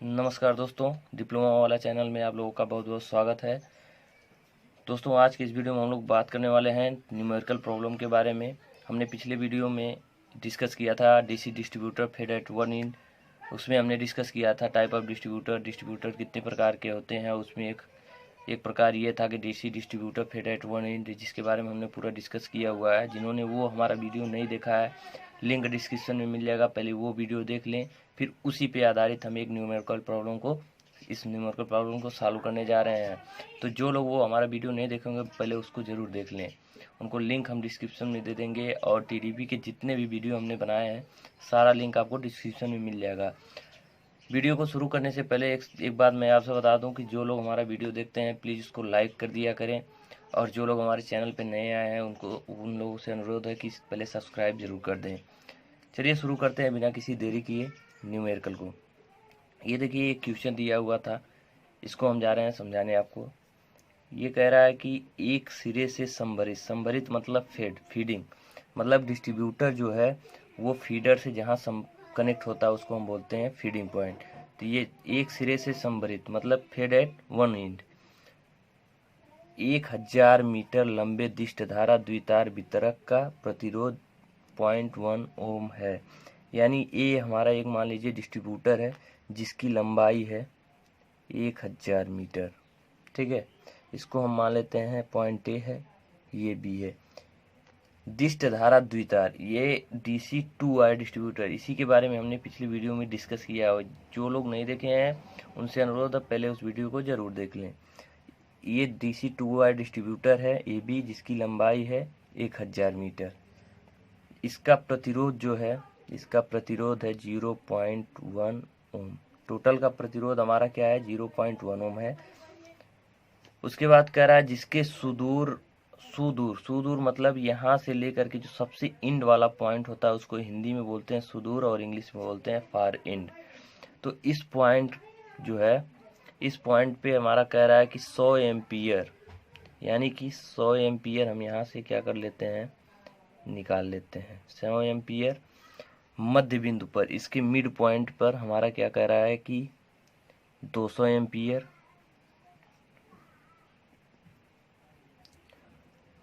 नमस्कार दोस्तों, डिप्लोमा वाला चैनल में आप लोगों का बहुत बहुत स्वागत है। दोस्तों, आज की इस वीडियो में हम लोग बात करने वाले हैं न्यूमेरिकल प्रॉब्लम के बारे में। हमने पिछले वीडियो में डिस्कस किया था डीसी डिस्ट्रीब्यूटर फेड एट 1 इन। उसमें हमने डिस्कस किया था टाइप ऑफ डिस्ट्रीब्यूटर कितने प्रकार के होते हैं। उसमें एक प्रकार ये था कि डीसी डिस्ट्रीब्यूटर फेड एट 1 इन, जिसके बारे में हमने पूरा डिस्कस किया हुआ है। जिन्होंने वो हमारा वीडियो नहीं देखा है, लिंक डिस्क्रिप्शन में मिल जाएगा, पहले वो वीडियो देख लें। फिर उसी पे आधारित हम एक इस न्यूमेरिकल प्रॉब्लम को सॉल्व करने जा रहे हैं। तो जो लोग वो हमारा वीडियो नहीं देखेंगे, पहले उसको ज़रूर देख लें। उनको लिंक हम डिस्क्रिप्शन में दे देंगे, और टीडीपी के जितने भी वीडियो हमने बनाए हैं सारा लिंक आपको डिस्क्रिप्शन में मिल जाएगा। वीडियो को शुरू करने से पहले एक बात मैं आपसे बता दूं कि जो लोग हमारा वीडियो देखते हैं प्लीज़ उसको लाइक कर दिया करें, और जो लोग हमारे चैनल पर नए आए हैं उन लोगों से अनुरोध है कि पहले सब्सक्राइब जरूर कर दें। चलिए शुरू करते हैं बिना किसी देरी किए न्यूमेरिकल को। ये देखिए, एक क्वेश्चन दिया हुआ था, इसको हम जा रहे हैं समझाने आपको। ये कह रहा है कि एक सिरे से संभरित मतलब फीडिंग, मतलब डिस्ट्रीब्यूटर जो है वो फीडर से जहाँ कनेक्ट होता है उसको हम बोलते हैं फीडिंग पॉइंट। तो ये एक सिरे से संभरित मतलब फेड एट 1 एंड 1000 मीटर लंबे दिष्ट धारा द्वितार वितरक का प्रतिरोध 0.1 ओम है। यानी ये हमारा एक मान लीजिए डिस्ट्रीब्यूटर है जिसकी लंबाई है 1000 मीटर। ठीक है, इसको हम मान लेते हैं पॉइंट ए है, ये बी है। दिष्ट धारा द्वितार, ये डीसी 2 वायर डिस्ट्रीब्यूटर, इसी के बारे में हमने पिछली वीडियो में डिस्कस किया है। जो लोग नहीं देखे हैं उनसे अनुरोध है पहले उस वीडियो को जरूर देख लें। ये डीसी 2 वायर डिस्ट्रीब्यूटर है ए बी, जिसकी लंबाई है 1000 मीटर। इसका प्रतिरोध है 0.1 ओम। टोटल का प्रतिरोध हमारा क्या है, 0.1 ओम है। उसके बाद कह रहा है जिसके सुदूर सुदूर मतलब यहाँ से लेकर के जो सबसे इंड वाला पॉइंट होता है उसको हिंदी में बोलते हैं सुदूर और इंग्लिश में बोलते हैं फार इंड। तो इस पॉइंट पे हमारा कह रहा है कि 100 एम्पियर, यानी कि 100 एम्पियर हम यहाँ से क्या कर लेते हैं, निकाल लेते हैं। 100 एम्पियर मध्य बिंदु पर, इसके मिड पॉइंट पर हमारा क्या कह रहा है कि 200 एम्पियर,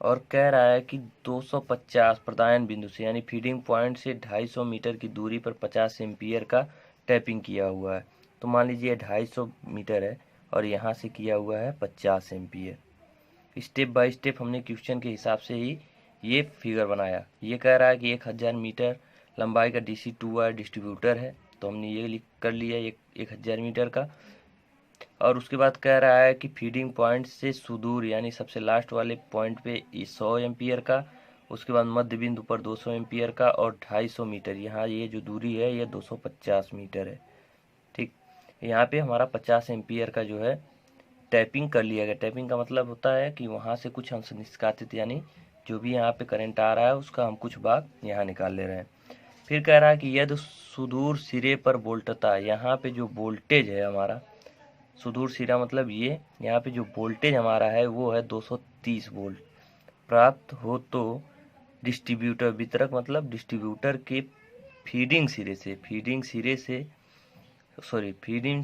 और कह रहा है कि 250 प्रदान बिंदु से, यानी फीडिंग पॉइंट से 250 मीटर की दूरी पर 50 एम्पियर का टैपिंग किया हुआ है। तो मान लीजिए 250 मीटर है और यहाँ से किया हुआ है 50 एम्पियर। स्टेप बाय स्टेप हमने क्वेश्चन के हिसाब से ही ये फिगर बनाया। ये कह रहा है कि 1000 मीटर लंबाई का डीसी 2 वायर डिस्ट्रीब्यूटर है, तो हमने ये लिख कर लिया 1000 मीटर का। और उसके बाद कह रहा है कि फीडिंग पॉइंट से सुदूर, यानी सबसे लास्ट वाले पॉइंट पे 100 एम्पियर का, उसके बाद मध्य बिंदु पर 200 एम्पियर का, और 250 मीटर, यहाँ ये जो दूरी है ये 250 मीटर है। ठीक, यहाँ पे हमारा 50 एम्पियर का जो है टैपिंग कर लिया गया। टैपिंग का मतलब होता है कि वहाँ से कुछ अंश निष्कासित, यानी जो भी यहाँ पे करंट आ रहा है उसका हम कुछ भाग यहाँ निकाल ले रहे हैं। फिर कह रहा है कि यदि सुदूर सिरे पर वोल्टता, यहाँ पे जो वोल्टेज है हमारा, सुदूर सिरा मतलब ये, यहाँ पे जो वोल्टेज हमारा है वो है 230 वोल्ट, प्राप्त हो तो डिस्ट्रीब्यूटर वितरक मतलब डिस्ट्रीब्यूटर के फीडिंग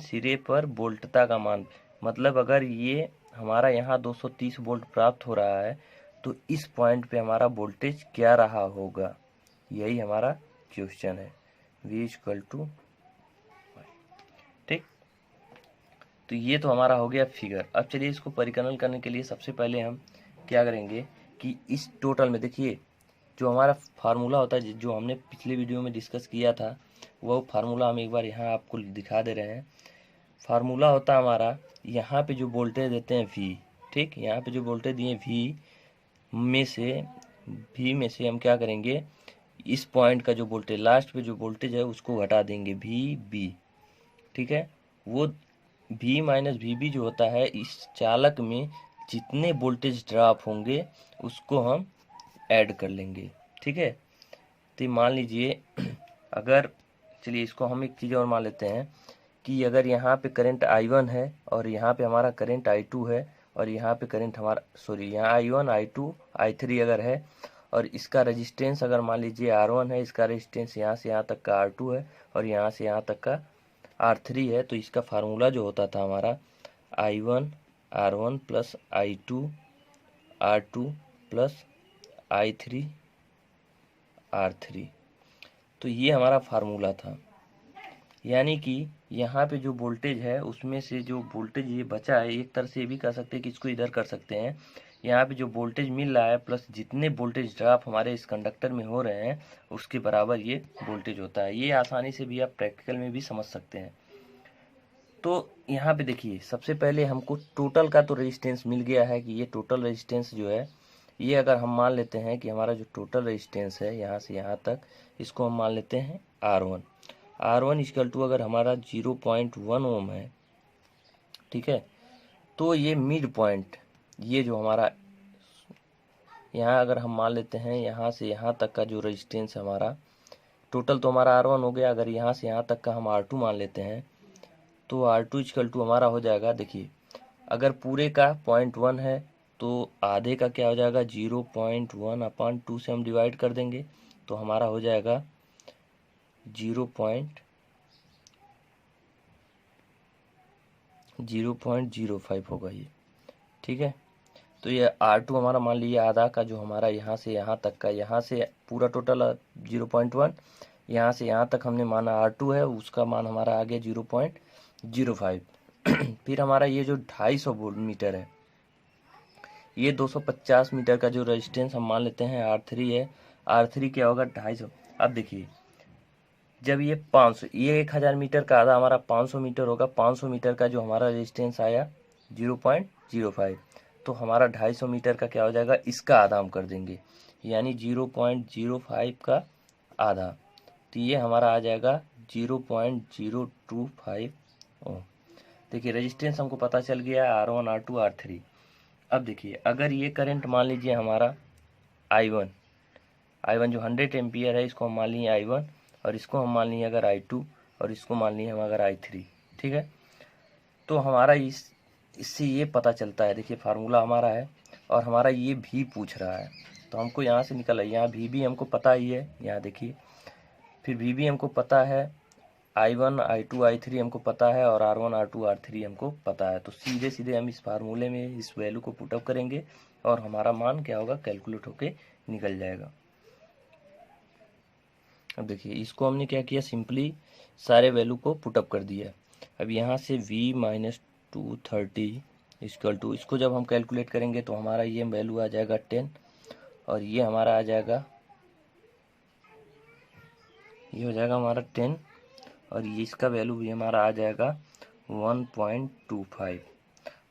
सिरे पर वोल्टता का मान, मतलब अगर ये हमारा यहाँ 230 वोल्ट प्राप्त हो रहा है तो इस पॉइंट पे हमारा वोल्टेज क्या रहा होगा, यही हमारा क्वेश्चन है। V इक्वल टू, ठीक। तो ये तो हमारा हो गया फिगर। अब चलिए इसको परिकलन करने के लिए सबसे पहले हम क्या करेंगे कि इस टोटल में देखिए जो हमारा फार्मूला होता है, जो हमने पिछले वीडियो में डिस्कस किया था, वो फार्मूला हम एक बार यहाँ आपको दिखा दे रहे हैं। फार्मूला होता है हमारा, यहाँ पे जो वोल्टेज देते हैं V, ठीक, यहाँ पे जो वोल्टेज दिए V में से हम क्या करेंगे, इस पॉइंट का जो वोल्टेज लास्ट पे जो वोल्टेज है उसको घटा देंगे VB, ठीक है। वो V माइनस VB जो होता है, इस चालक में जितने वोल्टेज ड्रॉप होंगे उसको हम ऐड कर लेंगे, ठीक है। तो मान लीजिए अगर, चलिए इसको हम एक चीज़ और मान लेते हैं कि अगर यहाँ पे करंट I1 है और यहाँ पे हमारा करंट I2 है, और यहाँ पे करंट यहाँ I1 I2 I3 अगर है, और इसका रेजिस्टेंस अगर मान लीजिए R1 है, इसका रेजिस्टेंस यहाँ से यहाँ तक का R2 है, और यहाँ से यहाँ तक का R3 है, तो इसका फार्मूला जो होता था हमारा I1 R1 plus I2 R2 plus I3 R3। तो ये हमारा फार्मूला था। यानी कि यहाँ पे जो वोल्टेज है उसमें से जो वोल्टेज ये बचा है, एक तरह से ये भी कह सकते हैं कि इसको इधर कर सकते हैं। यहाँ पे जो वोल्टेज मिल रहा है प्लस जितने वोल्टेज ड्रॉप हमारे इस कंडक्टर में हो रहे हैं उसके बराबर ये वोल्टेज होता है। ये आसानी से भी आप प्रैक्टिकल में भी समझ सकते हैं। तो यहाँ पे देखिए, सबसे पहले हमको टोटल का तो रेजिस्टेंस मिल गया है कि ये टोटल रेजिस्टेंस जो है, ये अगर हम मान लेते हैं कि हमारा जो टोटल रेजिस्टेंस है यहाँ से यहाँ तक, इसको हम मान लेते हैं R1। R1 इक्वल टू अगर हमारा 0.1 ओम है, ठीक है, तो ये मिड पॉइंट, ये जो हमारा यहाँ अगर हम मान लेते हैं यहाँ से यहाँ तक का जो रेजिस्टेंस हमारा टोटल, तो हमारा R1 हो गया। अगर यहाँ से यहाँ तक का हम R2 मान लेते हैं तो R2 इक्वल टू हमारा हो जाएगा, देखिए अगर पूरे का 0.1 है तो आधे का क्या हो जाएगा 0.1/2 से हम डिवाइड कर देंगे, तो हमारा हो जाएगा 0.05 होगा ये, ठीक है। तो ये R2 हमारा मान लीजिए आधा का, जो हमारा यहाँ से यहाँ तक का, यहाँ से पूरा टोटल 0.1, यहाँ से यहाँ तक हमने माना R2 है, उसका मान हमारा आ गया 0.05। फिर हमारा ये जो 250 वोल्ट मीटर है, ये 250 मीटर का जो रेजिस्टेंस हम मान लेते हैं R3 है। R3 क्या होगा 250। अब देखिए जब ये 500, ये 1000 मीटर का आधा हमारा 500 मीटर होगा। 500 मीटर का जो हमारा रेजिस्टेंस आया 0.05, तो हमारा 250 मीटर का क्या हो जाएगा, इसका आधा हम कर देंगे, यानी 0.05 का आधा, तो ये हमारा आ जाएगा 0.025 ओम। देखिए रेजिस्टेंस हमको पता चल गया है R1 R2 R3। अब देखिए अगर ये करंट मान लीजिए हमारा I1 जो 100 एम्पियर है, इसको हम मान लिए I1, और इसको हम मान लिए अगर I2, और इसको मान लिए हम अगर I3, ठीक है। तो हमारा इससे ये पता चलता है, देखिए फार्मूला हमारा है और हमारा ये भी पूछ रहा है, तो हमको यहाँ से निकल, यहाँ भी हमको पता ही है, यहाँ देखिए फिर भी हमको पता है, I1 I2 I3 हमको पता है, और R1 R2 R3 हमको पता है। तो सीधे सीधे हम इस फार्मूले में इस वैल्यू को पुटअप करेंगे और हमारा मान क्या होगा, कैलकुलेट होके निकल जाएगा। अब देखिए इसको हमने क्या किया, सिंपली सारे वैल्यू को पुटअप कर दिया। अब यहाँ से V माइनस 230 इक्वल टू, इसको जब हम कैलकुलेट करेंगे तो हमारा ये वैल्यू आ जाएगा 10, और ये हमारा आ जाएगा, ये हो जाएगा हमारा 10, और ये इसका वैल्यू भी हमारा आ जाएगा 1.25।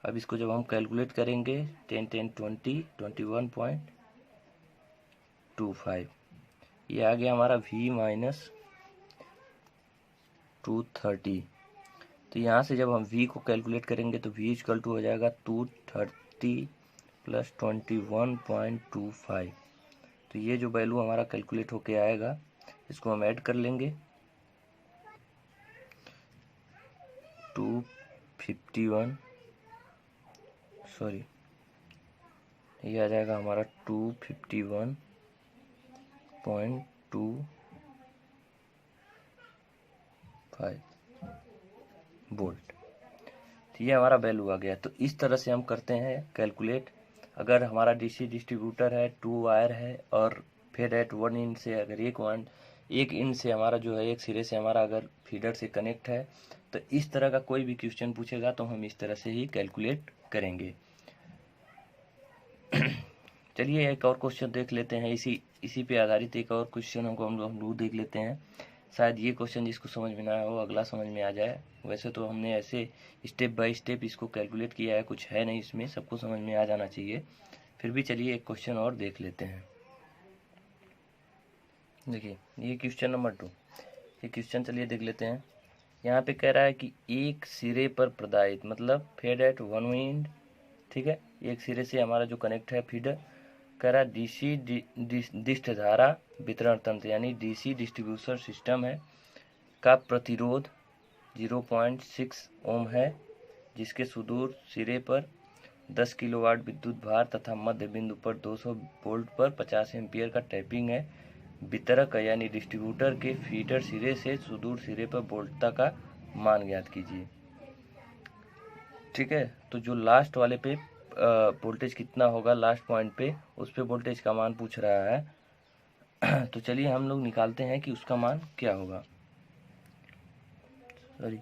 अब इसको जब हम कैलकुलेट करेंगे 10 10 20 21.25, ये आ गया हमारा V माइनस 230। तो यहाँ से जब हम V को कैलकुलेट करेंगे तो V इक्वल टू हो जाएगा 230 प्लस 21.25। तो ये जो वैल्यू हमारा कैलकुलेट होके आएगा, इसको हम ऐड कर लेंगे, 251, सॉरी ये आ जाएगा हमारा 251.25 वोल्ट। तो ये हमारा वैल्यू आ गया। तो इस तरह से हम करते हैं कैलकुलेट। अगर हमारा डीसी डिस्ट्रीब्यूटर है, 2 वायर है, और फेड एट 1 इन से, अगर एक इन से हमारा जो है, एक सिरे से हमारा अगर फीडर से कनेक्ट है, तो इस तरह का कोई भी क्वेश्चन पूछेगा तो हम इस तरह से ही कैलकुलेट करेंगे। चलिए एक और क्वेश्चन देख लेते हैं, इसी पे आधारित एक और क्वेश्चन हम लोग देख लेते हैं। शायद ये क्वेश्चन जिसको समझ में ना आया हो, अगला समझ में आ जाए। वैसे तो हमने ऐसे स्टेप बाय स्टेप इसको कैलकुलेट किया है, कुछ है नहीं इसमें, सबको समझ में आ जाना चाहिए। फिर भी चलिए एक क्वेश्चन और देख लेते हैं। देखिए ये क्वेश्चन नंबर 2, ये क्वेश्चन चलिए देख लेते हैं। यहाँ पे कह रहा है कि एक सिरे पर प्रदायित, मतलब फेड एट 1 एंड, ठीक है, एक सिरे से हमारा जो कनेक्ट है फीडर, कह रहा डीसी डिस्ट धारा वितरण तंत्र, यानी डीसी डिस्ट्रीब्यूशन सिस्टम है, का प्रतिरोध 0.6 ओम है, जिसके सुदूर सिरे पर 10 किलोवाट विद्युत भार तथा मध्य बिंदु पर 200 वोल्ट पर 50 एम्पियर का टैपिंग है। वितरक यानी डिस्ट्रीब्यूटर के फीडर सिरे से सुदूर सिरे पर वोल्टता का मान ज्ञात कीजिए। ठीक है, तो जो लास्ट वाले पे वोल्टेज कितना होगा लास्ट पॉइंट पे, उस पे वोल्टेज का मान पूछ रहा है। तो चलिए हम लोग निकालते हैं कि उसका मान क्या होगा। सॉरी,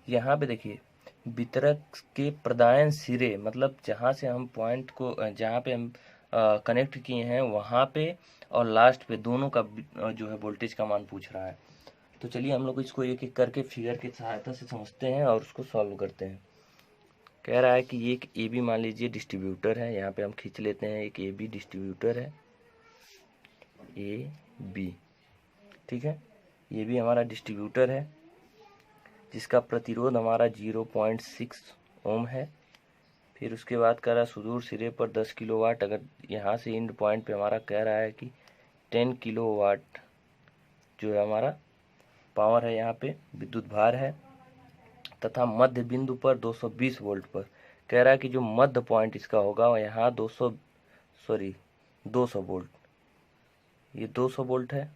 यहाँ पे देखिए वितरक के प्रदान सिरे, मतलब जहाँ से हम पॉइंट को जहाँ पे हम कनेक्ट किए हैं वहाँ पे और लास्ट पे दोनों का जो है वोल्टेज का मान पूछ रहा है। तो चलिए हम लोग इसको एक एक करके फिगर की सहायता से समझते हैं और उसको सॉल्व करते हैं। कह रहा है कि ये एक ए बी मान लीजिए डिस्ट्रीब्यूटर है, यहाँ पे हम खींच लेते हैं एक ए बी डिस्ट्रीब्यूटर है, ए बी। ठीक है, ये भी हमारा डिस्ट्रीब्यूटर है जिसका प्रतिरोध हमारा 0.6 ओम है। फिर उसके बाद कह रहा है सुदूर सिरे पर 10 किलोवाट, अगर यहाँ से एंड पॉइंट पे हमारा कह रहा है कि 10 किलोवाट जो है हमारा पावर है, यहाँ पे विद्युत भार है, तथा मध्य बिंदु पर 220 वोल्ट पर कह रहा है कि जो मध्य पॉइंट इसका होगा यहाँ 200 वोल्ट, ये 200 वोल्ट है।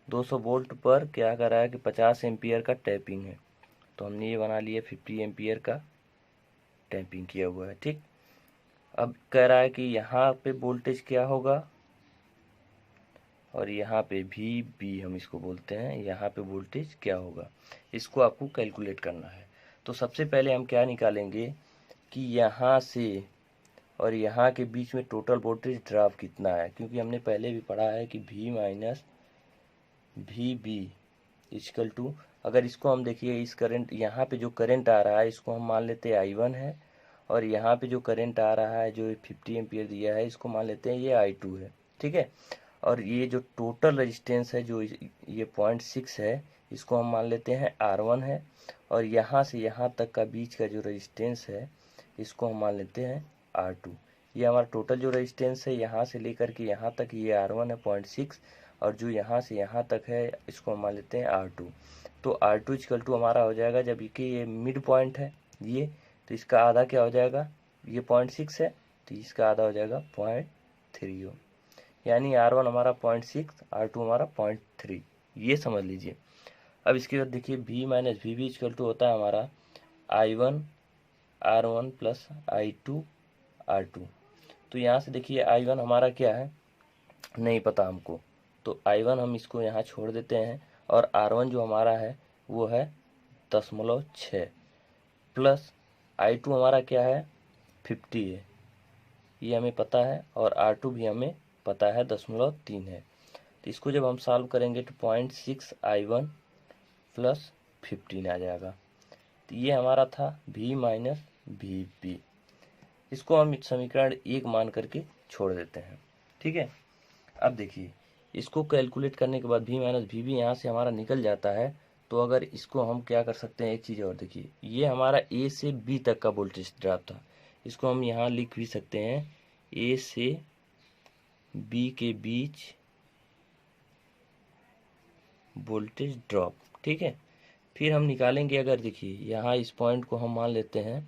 200 वोल्ट पर क्या कर रहा है कि 50 एम्पियर का टैपिंग है, तो हमने ये बना लिया 50 एम्पियर का टैपिंग किया हुआ है। ठीक, अब कह रहा है कि यहाँ पे वोल्टेज क्या होगा और यहाँ पे भी बी हम इसको बोलते हैं, यहाँ पे वोल्टेज क्या होगा, इसको आपको कैलकुलेट करना है। तो सबसे पहले हम क्या निकालेंगे कि यहाँ से और यहाँ के बीच में टोटल वोल्टेज ड्रॉप कितना है, क्योंकि हमने पहले भी पढ़ा है कि V minus V B equal to, अगर इसको हम देखिए इस करंट यहाँ पे जो करंट आ रहा है इसको हम मान लेते हैं I1 है, और यहाँ पे जो करंट आ रहा है जो 50 एम्पियर दिया है इसको मान लेते हैं ये I2 है। ठीक है, और ये जो टोटल रेजिस्टेंस है जो ये 0.6 है इसको हम मान लेते हैं R1 है, और यहाँ से यहाँ तक का बीच का जो रेजिस्टेंस है इसको हम मान लेते हैं R2। ये हमारा टोटल जो रेजिस्टेंस है यहाँ से लेकर के यहाँ तक ये R1 है 0.6, और जो यहाँ से यहाँ तक है इसको हम मान लेते हैं R2। तो R2 इक्वल टू हमारा हो जाएगा, जब कि ये मिड पॉइंट है ये, तो इसका आधा क्या हो जाएगा, ये 0.6 है तो इसका आधा हो जाएगा 0.3 ओम, यानी R1 हमारा 0.6, R2 हमारा 0.3, ये समझ लीजिए। अब इसके बाद देखिए V minus V B equal to होता है हमारा I1 R1 plus I2 R2। तो यहाँ से देखिए I1 हमारा क्या है नहीं पता हमको, तो I1 हम इसको यहाँ छोड़ देते हैं, और R1 जो हमारा है वो है 0.6 प्लस I2 हमारा क्या है 50 है, ये हमें पता है, और R2 भी हमें पता है 0.3 है। तो इसको जब हम सॉल्व करेंगे तो 0.6 I1 प्लस 15 आ जाएगा। तो ये हमारा था V माइनस वी बी, इसको हम समीकरण 1 मान करके छोड़ देते हैं। ठीक है, अब देखिए इसको कैलकुलेट करने के बाद V माइनस वी बी यहाँ से हमारा निकल जाता है। तो अगर इसको हम क्या कर सकते हैं, एक चीज़ और देखिए, ये हमारा A से B तक का वोल्टेज ड्रॉप था, इसको हम यहाँ लिख भी सकते हैं A से B के बीच वोल्टेज ड्रॉप। ठीक है, फिर हम निकालेंगे, अगर देखिए यहाँ इस पॉइंट को हम मान लेते हैं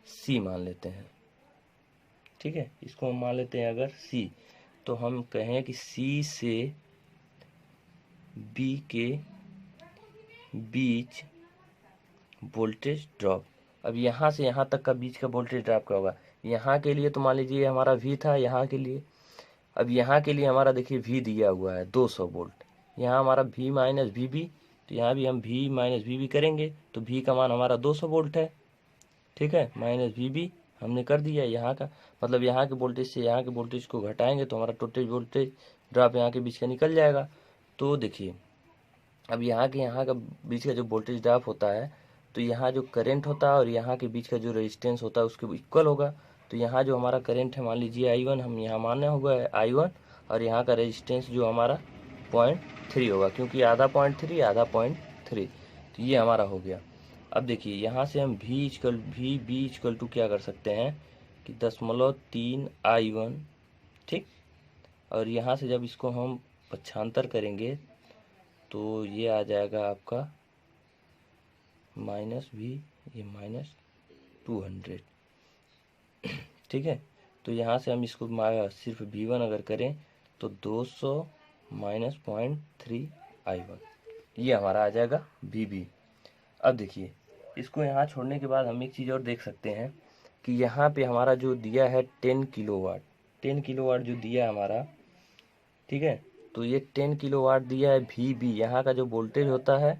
C मान लेते हैं। ठीक है, इसको हम मान लेते हैं अगर C, तो हम कहें कि C से B के बीच वोल्टेज ड्रॉप। अब यहाँ से यहाँ तक का बीच का वोल्टेज ड्रॉप क्या होगा, यहाँ के लिए तो मान लीजिए हमारा V था यहाँ के लिए, अब यहाँ के लिए हमारा देखिए V दिया हुआ है 200 वोल्ट, यहाँ हमारा V माइनस वी बी, तो यहाँ भी हम V माइनस वी बी करेंगे तो V का मान हमारा 200 वोल्ट है। ठीक है, माइनस वी बी हमने कर दिया, यहाँ का मतलब यहाँ के वोल्टेज से यहाँ के वोल्टेज को घटाएंगे तो हमारा टोटल वोल्टेज ड्रॉप यहाँ के बीच का निकल जाएगा। तो देखिए अब यहाँ का बीच का जो वोल्टेज ड्रॉप होता है, तो यहाँ जो करंट होता है और यहाँ के बीच का जो रेजिस्टेंस होता है उसके इक्वल होगा। तो यहाँ जो हमारा करंट है मान लीजिए I1 हम यहाँ मानना होगा I1, और यहाँ का रेजिस्टेंस जो हमारा 0.3 होगा, क्योंकि आधा 0.3 आधा 0.3, तो ये हमारा हो गया। अब देखिए यहाँ से हम वी बी इक्वल टू क्या कर सकते हैं कि 0.3 I1। ठीक, और यहाँ से जब इसको हम पक्षांतर करेंगे तो ये आ जाएगा आपका माइनस V, ये माइनस 200। ठीक है, तो यहाँ से हम इसको सिर्फ V1 अगर करें तो 200 माइनस 0.3 I1, ये हमारा आ जाएगा VB। अब देखिए, इसको यहाँ छोड़ने के बाद हम एक चीज़ और देख सकते हैं कि यहाँ पे हमारा जो दिया है 10 किलोवाट, 10 किलोवाट जो दिया है हमारा, ठीक है। तो ये 10 किलोवाट दिया है VB, यहाँ का जो वोल्टेज होता है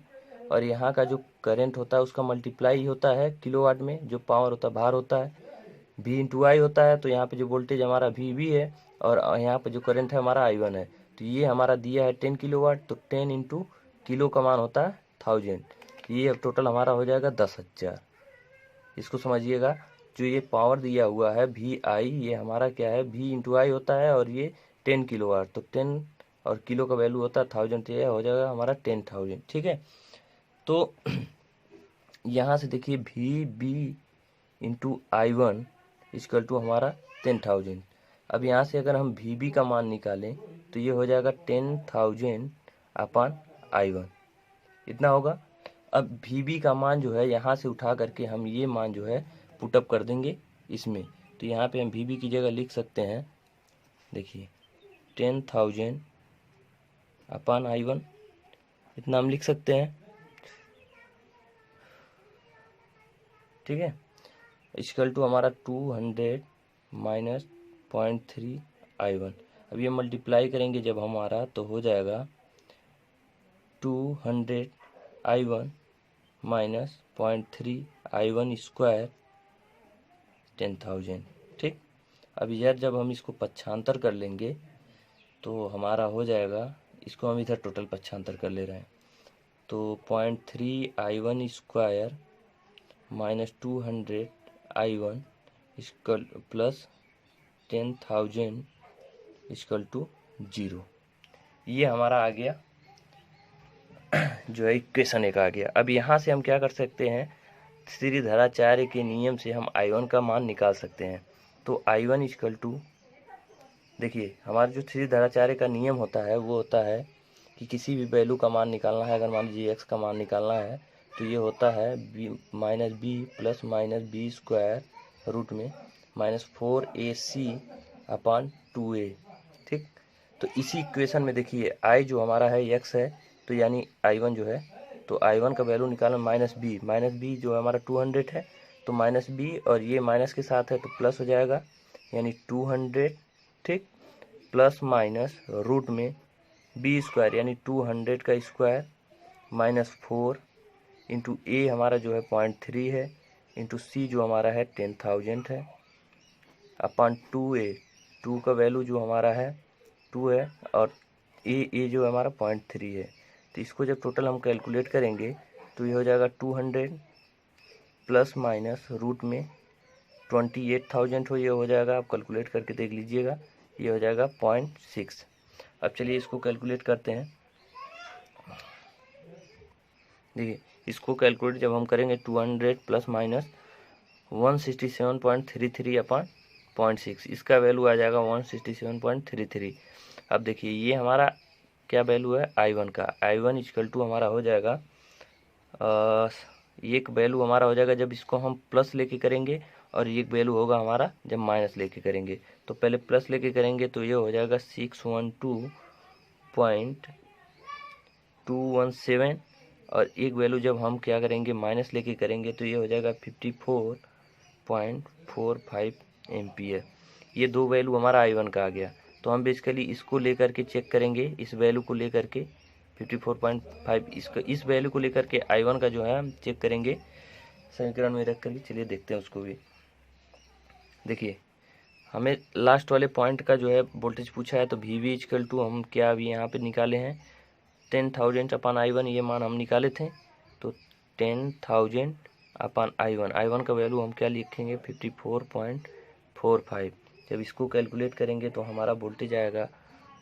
और यहाँ का जो करंट होता है उसका मल्टीप्लाई होता है किलोवाट में, जो पावर होता है, भार होता है, V इंटू आई होता है। तो यहाँ पे जो वोल्टेज हमारा VB है और यहाँ पे जो करंट है हमारा I1 है। तो ये हमारा दिया है 10 किलोवाट, तो 10 इंटू किलो का मान होता है 1000। ये अब टोटल हमारा हो जाएगा 10,000। इसको समझिएगा, जो ये पावर दिया हुआ है VI, ये हमारा क्या है, V इंटू आई होता है और ये 10 किलोवाट, तो 10 और किलो का वैल्यू होता है 1000, तो ये हो जाएगा हमारा 10,000, ठीक है। तो यहाँ से देखिए VB into I1 equal to हमारा 10,000। अब यहाँ से अगर हम VB का मान निकालें तो ये हो जाएगा 10,000 अपन I1, इतना होगा। अब VB का मान जो है यहाँ से उठा करके हम ये मान जो है पुटअप कर देंगे इसमें। तो यहाँ पे हम VB की जगह लिख सकते हैं, देखिए 10,000 अपन I1, इतना हम लिख सकते हैं, ठीक है। इक्वल टू हमारा 200 माइनस 0.3 I1। अब ये मल्टीप्लाई करेंगे जब हमारा, तो हो जाएगा 200 I1 माइनस 0.3 I1 स्क्वायर 10,000, ठीक। अब यार जब हम इसको पक्षांतर कर लेंगे तो हमारा हो जाएगा, इसको हम इधर टोटल पक्षांतर कर ले रहे हैं, तो 0.3 I1 square minus 200 I1 equal plus 10,000 equal to 0। ये हमारा आ गया जो है इक्वेशन एक आ गया। अब यहाँ से हम क्या कर सकते हैं, श्रीधराचार्य के नियम से हम I1 का मान निकाल सकते हैं। तो I1 इक्वल टू, देखिए हमारा जो श्रीधराचार्य का नियम होता है वो होता है कि किसी भी वैल्यू का मान निकालना है, अगर मान लीजिए x का मान निकालना है तो ये होता है -b plus -b square root में -4ac अपान 2a, ठीक। तो इसी इक्वेशन में देखिए I जो हमारा है x है, तो यानी I1 जो है, तो I1 का वैल्यू निकालना -b जो हमारा 200 है, तो -b और ये माइनस के साथ है तो प्लस हो जाएगा, यानी 200, ठीक, प्लस माइनस रूट में b स्क्वायर यानी 200 का स्क्वायर -4 इंटू a हमारा जो है 0.3 है, इंटू c जो हमारा है 10,000 है, अपान 2a, 2 का वैल्यू जो हमारा है 2 है और a जो हमारा 0.3 है। तो इसको जब टोटल हम कैलकुलेट करेंगे तो ये हो जाएगा 200 प्लस माइनस रूट में 28,000 हो, ये हो जाएगा, आप कैलकुलेट करके देख लीजिएगा, ये हो जाएगा 0.6। अब चलिए इसको कैलकुलेट करते हैं। देखिए इसको कैलकुलेट जब हम करेंगे 200 प्लस माइनस 167.33 अपान 0.6, इसका वैल्यू आ जाएगा 167.33। अब देखिए ये हमारा क्या वैल्यू है I1 का, I1 इक्वल टू हमारा हो जाएगा, एक वैल्यू हमारा हो जाएगा जब इसको हम प्लस लेके करेंगे और एक वैल्यू होगा हमारा जब माइनस लेके करेंगे। तो पहले प्लस लेके करेंगे तो ये हो जाएगा 612.217 और एक वैल्यू जब हम क्या करेंगे माइनस लेके करेंगे तो ये हो जाएगा 54.45 एम्पियर। ये दो वैल्यू हमारा I1 का आ गया। तो हम बेसिकली इसको लेकर के चेक करेंगे, इस वैल्यू को लेकर के 54.5, इसका इस वैल्यू को लेकर के I1 का जो है हम चेक करेंगे समीकरण में रख करके। चलिए देखते हैं उसको भी। देखिए हमें लास्ट वाले पॉइंट का जो है वोल्टेज पूछा है, तो VV इक्वल टू हम क्या अभी यहाँ पे निकाले हैं 10,000 अपान I1, ये मान हम निकाले थे। तो 10,000 अपान I1 का वैल्यू हम क्या लिखेंगे 54.45। जब इसको कैलकुलेट करेंगे तो हमारा वोल्टेज आएगा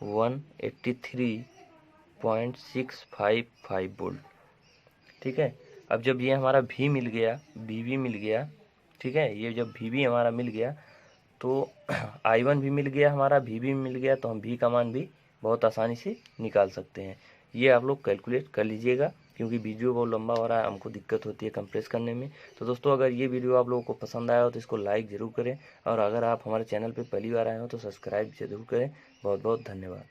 183.655 वोल्ट, ठीक है। अब जब ये हमारा V मिल गया, VV मिल गया, ठीक है, ये जब VV हमारा मिल गया तो I1 भी मिल गया, हमारा VV भी मिल गया, तो हम V का मान भी बहुत आसानी से निकाल सकते हैं। ये आप लोग कैलकुलेट कर लीजिएगा, क्योंकि वीडियो बहुत लंबा हो रहा है, हमको दिक्कत होती है कंप्रेस करने में। तो दोस्तों अगर ये वीडियो आप लोगों को पसंद आया हो तो इसको लाइक ज़रूर करें, और अगर आप हमारे चैनल पर पहली बार आए हो तो सब्सक्राइब ज़रूर करें। बहुत बहुत धन्यवाद।